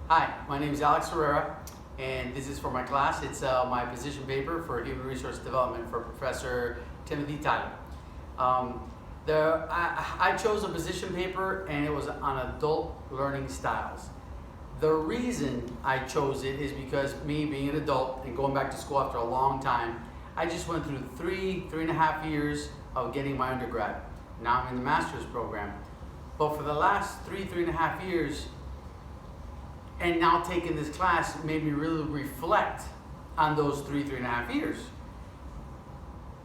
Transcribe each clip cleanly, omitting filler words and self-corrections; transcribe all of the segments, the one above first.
Hi, my name is Alex Herrera, and this is for my class. It's my position paper for Human Resource Development for Professor Timothy Tyler. I chose a position paper, and it was on adult learning styles. The reason I chose it is because me being an adult and going back to school after a long time, I just went through three and a half years of getting my undergrad. Now I'm in the master's program. But for the last three and a half years, and now taking this class made me really reflect on those three and a half years.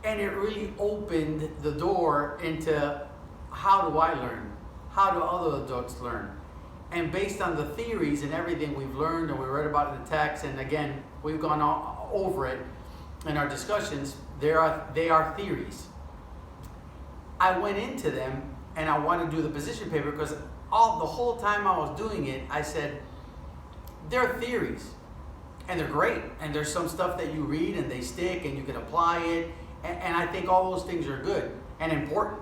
And it really opened the door into how do I learn? How do other adults learn? And based on the theories and everything we've learned and we read about in the text, and again, we've gone over it in our discussions, they are theories. I went into them and I wanted to do the position paper because the whole time I was doing it, I said, they're theories and they're great. And there's some stuff that you read and they stick and you can apply it. And I think all those things are good and important.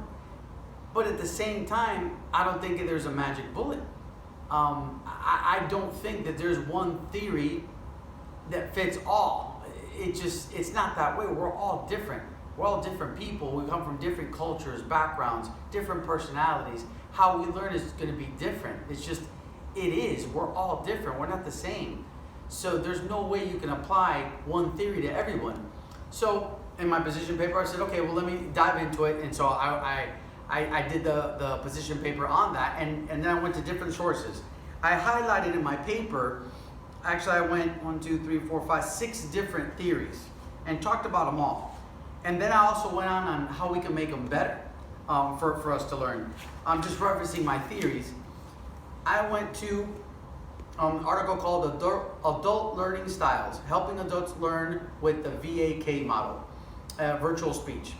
But at the same time, I don't think there's a magic bullet. I don't think that there's one theory that fits all. It's not that way. We're all different. We're all different people. We come from different cultures, backgrounds, different personalities. How we learn is going to be different. It is. We're all different. We're not the same. So there's no way you can apply one theory to everyone. So in my position paper, I said, okay, well, let me dive into it. And so I did the position paper on that. And then I went to different sources. I highlighted in my paper, actually I went 6 different theories and talked about them all. And then I also went on how we can make them better for us to learn. I'm just referencing my theories. I went to an article called Adult Learning Styles, Helping Adults Learn with the VAK Model, Virtual Speech.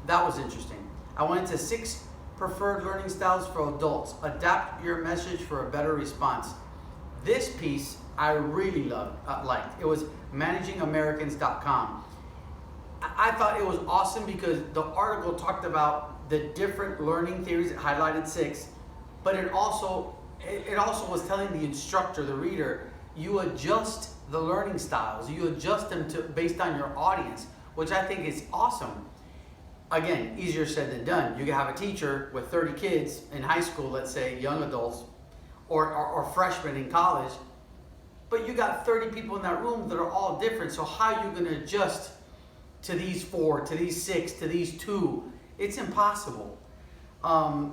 That was interesting. I went to 6 preferred learning styles for adults. Adapt your message for a better response. This piece I really liked. It was managingamericans.com. I thought it was awesome because the article talked about the different learning theories. It highlighted 6, but it also was telling the instructor, the reader, you adjust the learning styles. You adjust them based on your audience, which I think is awesome. Again, easier said than done. You can have a teacher with 30 kids in high school, let's say young adults, or freshmen in college, but you got 30 people in that room that are all different. So how are you going to adjust to these 4, to these 6, to these 2? It's impossible.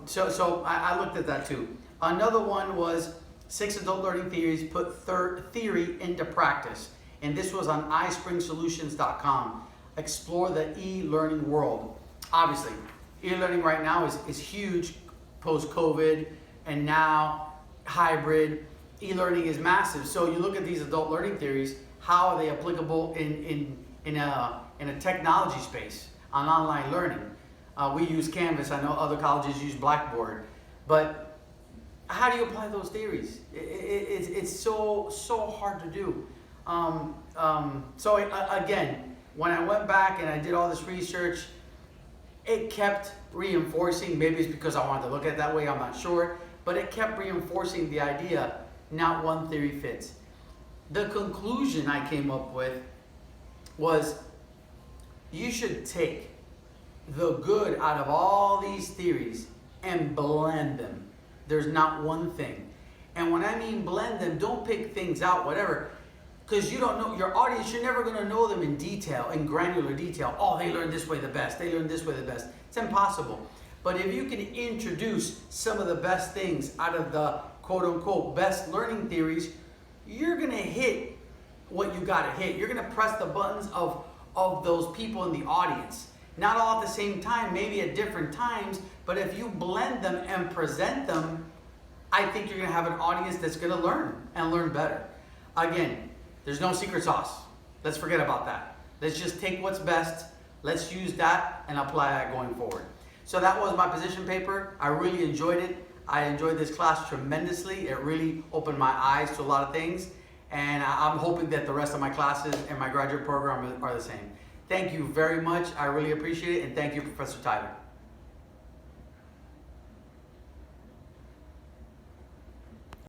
So I looked at that too. Another one was 6 adult learning theories, put theory into practice. And this was on iSpringSolutions.com. Explore the e-learning world. Obviously, e-learning right now is huge post-COVID, and now hybrid. E-learning is massive. So you look at these adult learning theories, how are they applicable in a technology space, on online learning? We use Canvas. I know other colleges use Blackboard. But how do you apply those theories? It's so hard to do. Again, when I went back and I did all this research, it kept reinforcing, maybe it's because I wanted to look at it that way, I'm not sure, but it kept reinforcing the idea, not one theory fits. The conclusion I came up with was you should take the good out of all these theories and blend them. There's not one thing. And when I mean blend them, don't pick things out, whatever, because you don't know your audience. You're never going to know them in detail, in granular detail. Oh, they learned this way the best. They learned this way the best. It's impossible. But if you can introduce some of the best things out of the quote-unquote best learning theories, you're going to hit what you got to hit. You're going to press the buttons of those people in the audience. Not all at the same time, maybe at different times, but if you blend them and present them, I think you're going to have an audience that's going to learn and learn better. Again, there's no secret sauce. Let's forget about that. Let's just take what's best. Let's use that and apply that going forward. So that was my position paper. I really enjoyed it. I enjoyed this class tremendously. It really opened my eyes to a lot of things. And I'm hoping that the rest of my classes and my graduate program are the same. Thank you very much. I really appreciate it. And thank you, Professor Tyler.